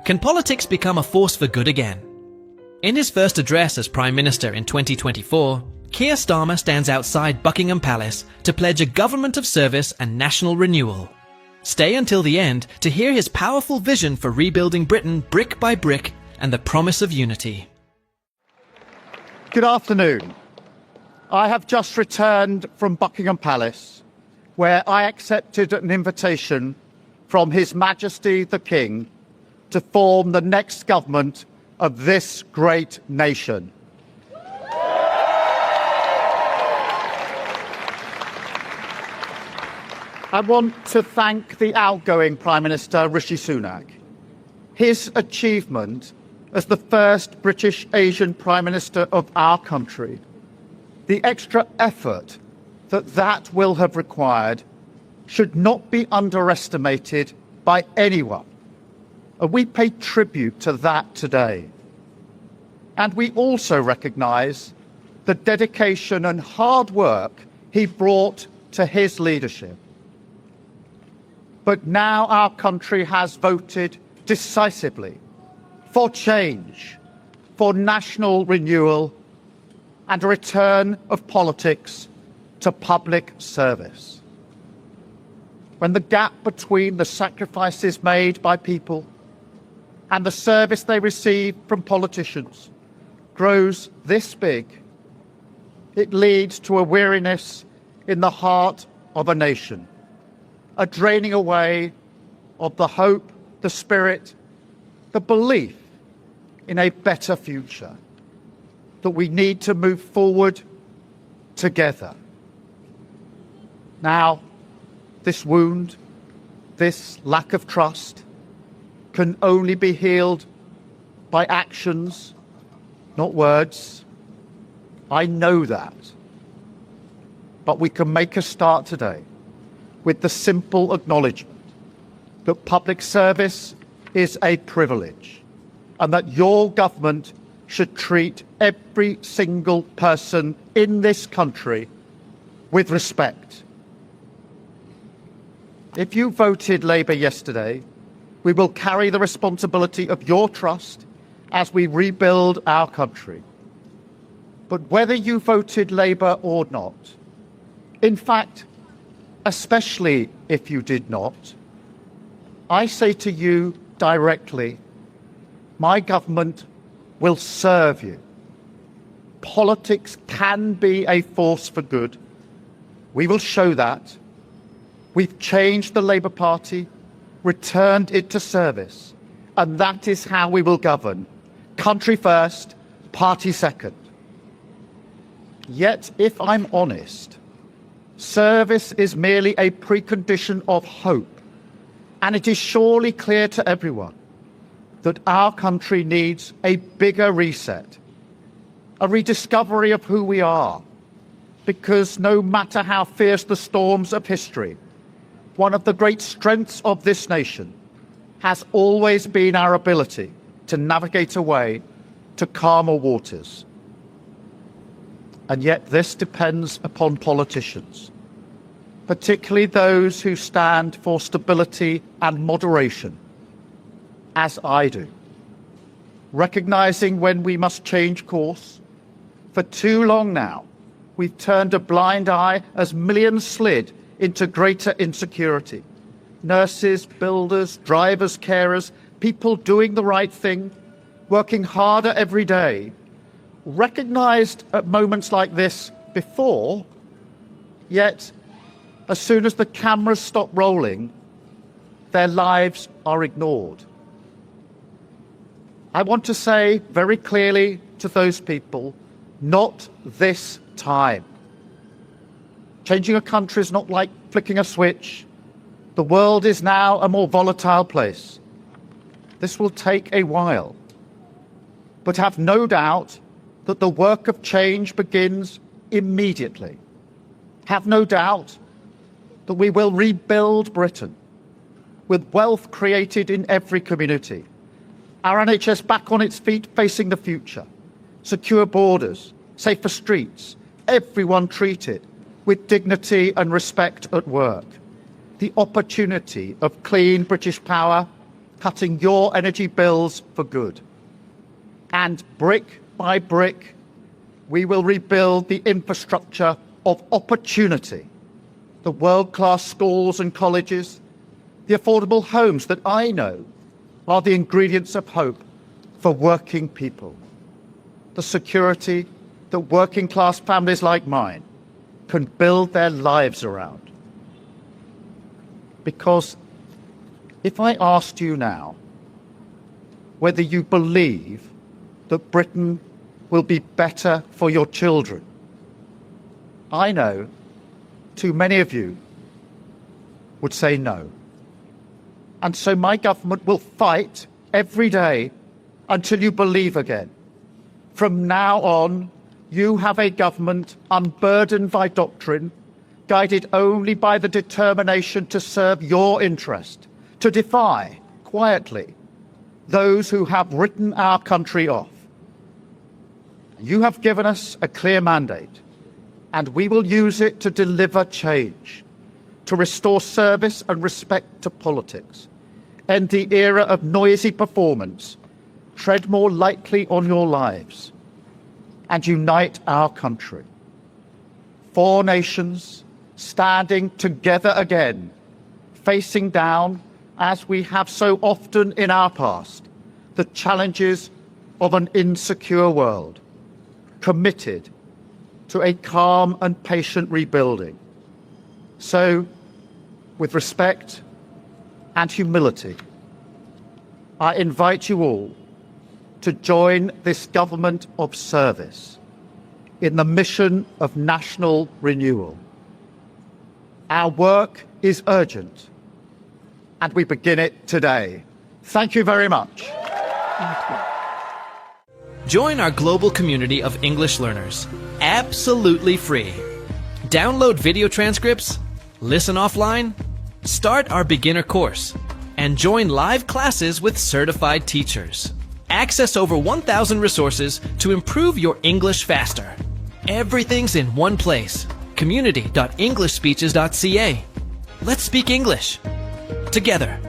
Can politics become a force for good again? In his first address as Prime Minister in 2024, Keir Starmer stands outside Buckingham Palace to pledge a government of service and national renewal. Stay until the end to hear his powerful vision for rebuilding Britain brick by brick and the promise of unity. Good afternoon. I have just returned from Buckingham Palace, where I accepted an invitation from His Majesty the King to form the next government of this great nation. I want to thank the outgoing Prime Minister, Rishi Sunak. His achievement as the first British Asian Prime Minister of our country, the extra effort that will have required, should not be underestimated by anyone. And we pay tribute to that today. And we also recognise the dedication and hard work he brought to his leadership. But now our country has voted decisively for change, for national renewal, and a return of politics to public service. When the gap between the sacrifices made by people and the service they receive from politicians grows this big, it leads to a weariness in the heart of a nation, a draining away of the hope, the spirit, the belief in a better future, that we need to move forward together. Now, this wound, this lack of trust, can only be healed by actions, not words. I know that. But we can make a start today with the simple acknowledgement that public service is a privilege and that your government should treat every single person in this country with respect. If you voted Labour yesterday, we will carry the responsibility of your trust as we rebuild our country. But whether you voted Labour or not, in fact, especially if you did not, I say to you directly, my government will serve you. Politics can be a force for good. We will show that. We've changed the Labour Party, returned it to service, and that is how we will govern. Country first, party second. Yet, if I'm honest, service is merely a precondition of hope, and it is surely clear to everyone that our country needs a bigger reset, a rediscovery of who we are, because no matter how fierce the storms of history, one of the great strengths of this nation has always been our ability to navigate a way to calmer waters. And yet this depends upon politicians, particularly those who stand for stability and moderation, as I do, recognising when we must change course. For too long now, we've turned a blind eye as millions slid into greater insecurity. Nurses, builders, drivers, carers, people doing the right thing, working harder every day, recognised at moments like this before, yet as soon as the cameras stop rolling, their lives are ignored. I want to say very clearly to those people, not this time. Changing a country is not like flicking a switch. The world is now a more volatile place. This will take a while. But have no doubt that the work of change begins immediately. Have no doubt that we will rebuild Britain with wealth created in every community, our NHS back on its feet facing the future, secure borders, safer streets, everyone treated with dignity and respect at work, the opportunity of clean British power cutting your energy bills for good. And brick by brick, we will rebuild the infrastructure of opportunity, the world-class schools and colleges, the affordable homes that I know are the ingredients of hope for working people, the security that working-class families like mine can build their lives around. Because if I asked you now whether you believe that Britain will be better for your children, I know too many of you would say no. And so my government will fight every day until you believe again. From now on, you have a government unburdened by doctrine, guided only by the determination to serve your interest, to defy, quietly, those who have written our country off. You have given us a clear mandate, and we will use it to deliver change, to restore service and respect to politics, end the era of noisy performance, tread more lightly on your lives, and unite our country. 4 nations standing together again, facing down, as we have so often in our past, the challenges of an insecure world, committed to a calm and patient rebuilding. So, with respect and humility, I invite you all to join this government of service in the mission of national renewal. Our work is urgent, and we begin it today. Thank you very much. Join our global community of English learners, absolutely free. Download video transcripts, listen offline, start our beginner course, and join live classes with certified teachers. Access over 1,000 resources to improve your English faster. Everything's in one place. community.englishspeeches.ca. Let's speak English together.